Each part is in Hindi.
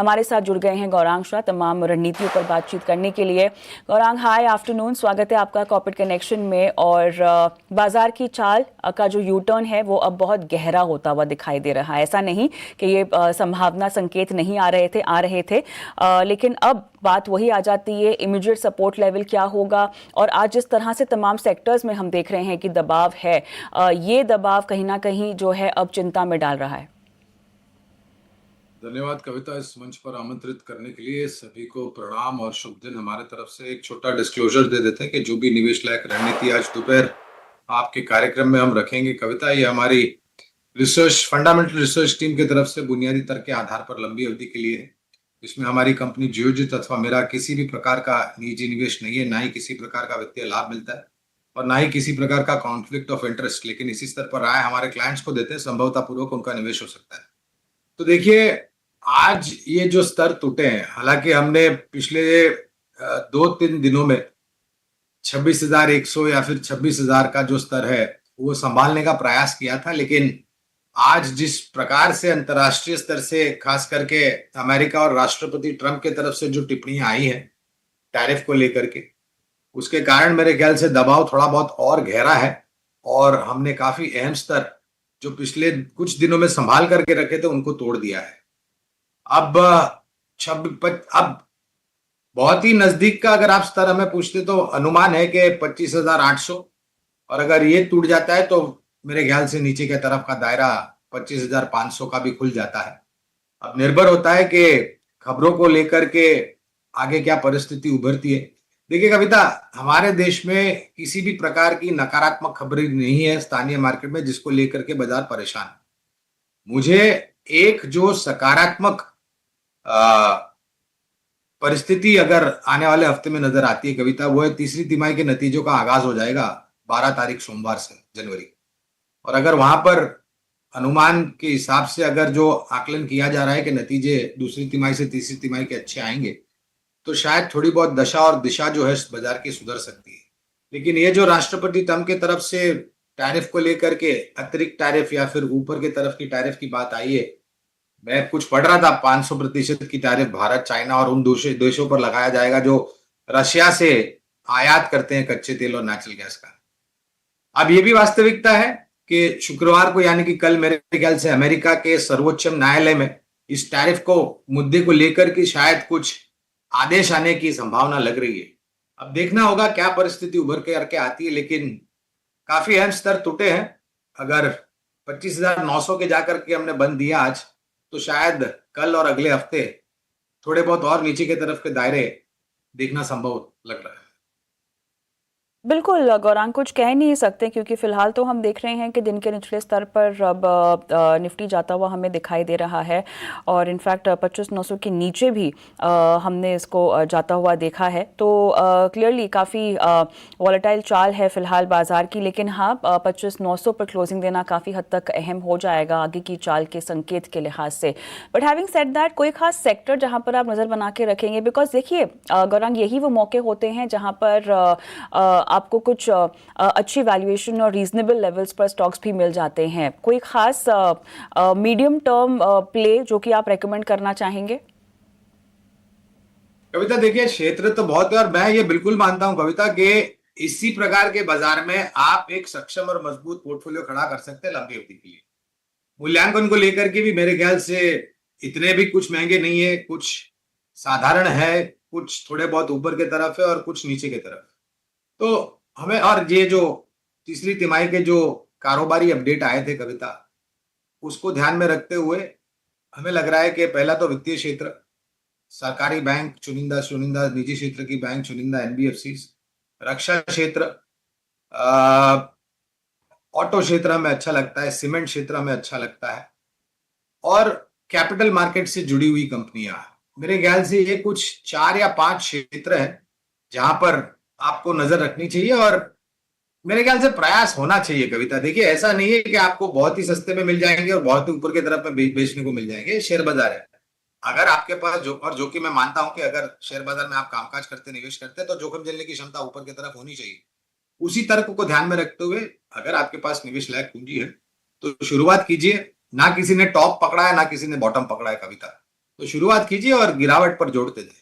हमारे साथ जुड़ गए हैं गौरांग शाह तमाम रणनीतियों पर बातचीत करने के लिए। गौरांग, हाय आफ्टरनून, स्वागत है आपका कॉर्पोरेट कनेक्शन में। और बाजार की चाल का जो यू टर्न है वो अब बहुत गहरा होता हुआ दिखाई दे रहा है। ऐसा नहीं कि ये संभावना संकेत नहीं आ रहे थे, लेकिन अब बात वही आ जाती है, इमीडिएट सपोर्ट लेवल क्या होगा। और आज जिस तरह से तमाम सेक्टर्स में हम देख रहे हैं कि दबाव है, ये दबाव कहीं ना कहीं जो है अब चिंता में डाल रहा है। धन्यवाद कविता, इस मंच पर आमंत्रित करने के लिए। सभी को प्रणाम और शुभ दिन। हमारे तरफ से एक छोटा डिस्क्लोजर दे देते हैं कि जो भी निवेश लायक रणनीति आज दोपहर आपके कार्यक्रम में हम रखेंगे कविता, ये हमारी फंडामेंटल रिसर्च टीम की तरफ से बुनियादी तर्क के आधार पर लंबी अवधि के लिए है। इसमें हमारी कंपनी जियोजित अथवा मेरा किसी भी प्रकार का निजी निवेश नहीं है, ना ही किसी प्रकार का वित्तीय लाभ मिलता है और ना ही किसी प्रकार का कॉन्फ्लिक्ट ऑफ इंटरेस्ट। लेकिन इसी स्तर पर राय हमारे क्लाइंट्स को देते हैं, संभवतः पूर्वक उनका निवेश हो सकता है। तो देखिए, आज ये जो स्तर टूटे हैं, हालांकि हमने पिछले 2-3 दिनों में 26,100 या फिर 26,000 का जो स्तर है वो संभालने का प्रयास किया था, लेकिन आज जिस प्रकार से अंतर्राष्ट्रीय स्तर से खास करके अमेरिका और राष्ट्रपति ट्रंप के तरफ से जो टिप्पणियां आई हैं टैरिफ को लेकर के, उसके कारण मेरे ख्याल से दबाव थोड़ा बहुत और गहरा है और हमने काफी अहम स्तर जो पिछले कुछ दिनों में संभाल करके रखे थे उनको तोड़ दिया है। अब अब बहुत ही नजदीक का अगर आप स्तर हमें पूछते तो अनुमान है कि 25,800, और अगर ये टूट जाता है तो मेरे ख्याल से नीचे की तरफ का दायरा 25,500 का भी खुल जाता है। अब निर्भर होता है कि खबरों को लेकर के आगे क्या परिस्थिति उभरती है। देखिए कविता, हमारे देश में किसी भी प्रकार की नकारात्मक खबरें नहीं है स्थानीय मार्केट में जिसको लेकर के बाजार परेशान है। मुझे एक जो सकारात्मक परिस्थिति अगर आने वाले हफ्ते में नजर आती है कविता, वो है तीसरी तिमाही के नतीजों का आगाज हो जाएगा 12 तारीख सोमवार से, जनवरी। और अगर वहां पर अनुमान के हिसाब से अगर जो आकलन किया जा रहा है कि नतीजे दूसरी तिमाही से तीसरी तिमाही के अच्छे आएंगे, तो शायद थोड़ी बहुत दशा और दिशा जो है बाजार की सुधर सकती है। लेकिन ये जो राष्ट्रपति ट्रंप के तरफ से टैरिफ को लेकर के अतिरिक्त टैरिफ या फिर ऊपर की तरफ की टैरिफ की बात आई है, मैं कुछ पढ़ रहा था 500% की टैरिफ भारत, चाइना और उन दूसरे देशों पर लगाया जाएगा जो रशिया से आयात करते हैं कच्चे तेल और नेचुरल गैस का। अब ये भी वास्तविकता है कि शुक्रवार को यानी कि कल मेरे ख्याल से अमेरिका के सर्वोच्च न्यायालय में इस टैरिफ को मुद्दे को लेकर के शायद कुछ आदेश आने की संभावना लग रही है। अब देखना होगा क्या परिस्थिति उभर के करके आती है, लेकिन काफी अहम स्तर टूटे हैं। अगर 25,900 के जाकर के हमने बंद दिया आज, तो शायद कल और अगले हफ्ते थोड़े बहुत और नीचे की तरफ के दायरे देखना संभव लग रहा है। बिल्कुल गौरांग, कुछ कह नहीं सकते क्योंकि फिलहाल तो हम देख रहे हैं कि दिन के निचले स्तर पर अब निफ्टी जाता हुआ हमें दिखाई दे रहा है और इनफैक्ट 25,900 के नीचे भी हमने इसको जाता हुआ देखा है। तो क्लियरली काफ़ी वॉलेटाइल चाल है फिलहाल बाजार की, लेकिन हाँ 25,900 पर क्लोजिंग देना काफ़ी हद तक अहम हो जाएगा आगे की चाल के संकेत के लिहाज से। बट हैविंग सेड दैट, कोई खास सेक्टर जहाँ पर आप नज़र बना के रखेंगे? बिकॉज देखिए गौरांग, यही वो मौके होते हैं जहाँ पर आपको कुछ अच्छी वैल्यूएशन और रीजनेबल लेवल्स पर स्टॉक्स भी मिल जाते हैं। कोई खास मीडियम टर्म प्ले जो कि आप रेकमेंड करना चाहेंगे? कविता देखिए, क्षेत्र तो बहुत है और मैं ये बिल्कुल मानता हूं कविता कि इसी प्रकार के बाजार में आप एक सक्षम और मजबूत पोर्टफोलियो खड़ा कर सकते हैं लंबी अवधि के लिए। मूल्यांकन को लेकर के भी मेरे ख्याल से इतने भी कुछ महंगे नहीं है, कुछ साधारण है, कुछ थोड़े बहुत ऊपर की तरफ है और कुछ नीचे की तरफ। तो हमें, और ये जो तीसरी तिमाही के जो कारोबारी अपडेट आए थे कविता, उसको ध्यान में रखते हुए हमें लग रहा है कि पहला तो वित्तीय क्षेत्र, सरकारी बैंक चुनिंदा चुनिंदा, निजी क्षेत्र की बैंक चुनिंदा एनबीएफसी, रक्षा क्षेत्र, ऑटो क्षेत्र हमें अच्छा लगता है, सीमेंट क्षेत्र हमें अच्छा लगता है, और कैपिटल मार्केट से जुड़ी हुई कंपनियां। मेरे ख्याल से ये कुछ 4 या 5 क्षेत्र है जहां पर आपको नजर रखनी चाहिए और मेरे ख्याल से प्रयास होना चाहिए कविता। देखिए, ऐसा नहीं है कि आपको बहुत ही सस्ते में मिल जाएंगे और बहुत ही ऊपर की तरफ में बेचने को मिल जाएंगे। शेयर बाजार है, अगर आपके पास जो कि मैं मानता हूं कि अगर शेयर बाजार में आप कामकाज करते, निवेश करते हैं, तो जोखिम झेलने की क्षमता ऊपर की तरफ होनी चाहिए। उसी तर्क को ध्यान में रखते हुए अगर आपके पास निवेश लायक पूंजी है तो शुरुआत कीजिए। ना किसी ने टॉप पकड़ा है, ना किसी ने बॉटम पकड़ा है कविता। तो शुरुआत कीजिए और गिरावट पर जोड़ते जाइए।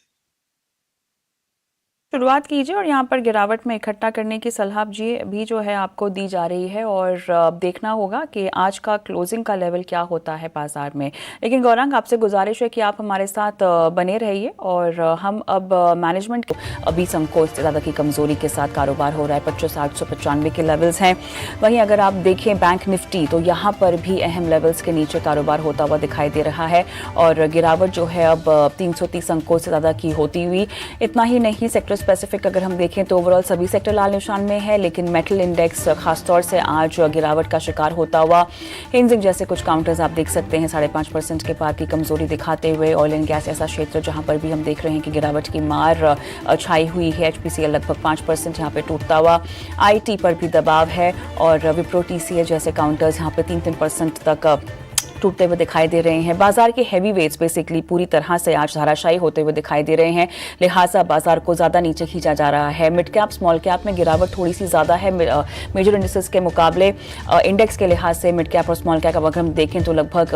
शुरुआत कीजिए और यहाँ पर गिरावट में इकट्ठा करने की सलाह भी जो है आपको दी जा रही है और देखना होगा कि आज का क्लोजिंग का लेवल क्या होता है बाजार में। लेकिन गौरांग, आपसे गुजारिश है कि आप हमारे साथ बने रहिए और हम अब मैनेजमेंट को अभी संकोच से ज़्यादा की कमजोरी के साथ कारोबार हो रहा है। 25,895 के लेवल्स हैं। वहीं अगर आप देखें बैंक निफ्टी, तो यहाँ पर भी अहम लेवल्स के नीचे कारोबार होता हुआ दिखाई दे रहा है और गिरावट जो है अब 330 अंकों से ज़्यादा की होती हुई। इतना ही नहीं, सेक्टर स्पेसिफिक अगर हम देखें तो ओवरऑल सभी सेक्टर लाल निशान में है, लेकिन मेटल इंडेक्स खासतौर से आज गिरावट का शिकार होता हुआ। हिंजिंग जैसे कुछ काउंटर्स आप देख सकते हैं 5.5% के पार की कमजोरी दिखाते हुए। ऑयल एंड गैस ऐसा क्षेत्र जहां पर भी हम देख रहे हैं कि गिरावट की मार छाई हुई है। HPCL लगभग 5% यहाँ पे टूटता हुआ। IT पर भी दबाव है और विप्रो TCL जैसे काउंटर्स यहाँ पे 3-3% तक टूटते हुए दिखाई दे रहे हैं। बाजार के हैवी वेट्स बेसिकली पूरी तरह से आज धाराशायी होते हुए दिखाई दे रहे हैं, लिहाजा बाजार को ज़्यादा नीचे खींचा जा रहा है। मिड कैप स्मॉल कैप में गिरावट थोड़ी सी ज़्यादा है मेजर इंडिसेस के मुकाबले। इंडेक्स के लिहाज से मिड कैप और स्मॉल कैप अगर हम देखें तो लगभग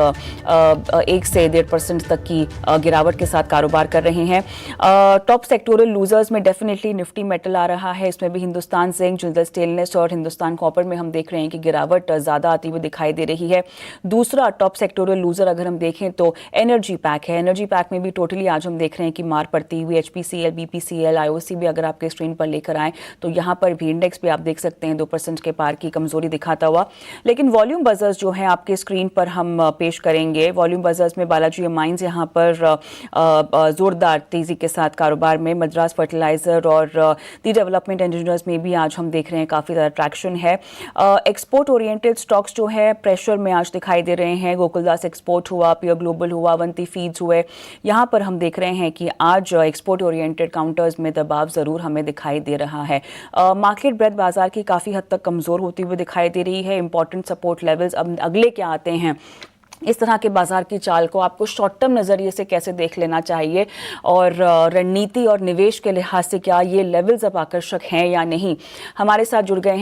1 से 1.5% तक की गिरावट के साथ कारोबार कर रहे हैं। टॉप सेक्टोरल लूजर्स में डेफिनेटली निफ्टी मेटल आ रहा है। इसमें भी हिंदुस्तान जिंक, जिंदल स्टेनलेस और हिंदुस्तान कॉपर में हम देख रहे हैं कि गिरावट ज़्यादा आती हुई दिखाई दे रही है। दूसरा टॉप सेक्टोरल लूजर अगर हम देखें तो एनर्जी पैक है। एनर्जी पैक में भी टोटली आज हम देख रहे हैं कि मार पड़ती हुई। HPCL, BPCL, IOC भी अगर आपके स्क्रीन पर लेकर आए तो यहाँ पर भी इंडेक्स भी आप देख सकते हैं 2% के पार की कमजोरी दिखाता हुआ। लेकिन वॉल्यूम बजर्स जो है आपके स्क्रीन पर हम पेश करेंगे। वॉल्यूम बजर्स में बालाजी माइंस यहाँ पर जोरदार तेजी के साथ कारोबार में। मद्रास फर्टिलाइजर और दी डेवलपमेंट इंजीनियर्स में भी आज हम देख रहे हैं काफी ज्यादा ट्रैक्शन है। एक्सपोर्ट ओरिएंटेड स्टॉक्स जो है प्रेशर में आज दिखाई दे रहे हैं। गोकुलदास एक्सपोर्ट हुआ, पियर ग्लोबल हुआ, अवंती फीड्स हुए। यहाँ पर हम देख रहे हैं कि आज एक्सपोर्ट ओरिएंटेड काउंटर्स में दबाव जरूर हमें दिखाई दे रहा है। मार्केट ब्रेथ बाजार की काफी हद तक कमजोर होती हुई दिखाई दे रही है। इंपॉर्टेंट सपोर्ट लेवल्स अब अगले क्या आते हैं, इस तरह के बाजार की चाल को आपको शॉर्ट टर्म नजरिए से कैसे देख लेना चाहिए और रणनीति और निवेश के लिहाज से क्या ये लेवल्स अब आकर्षक हैं या नहीं। हमारे साथ जुड़ गए हैं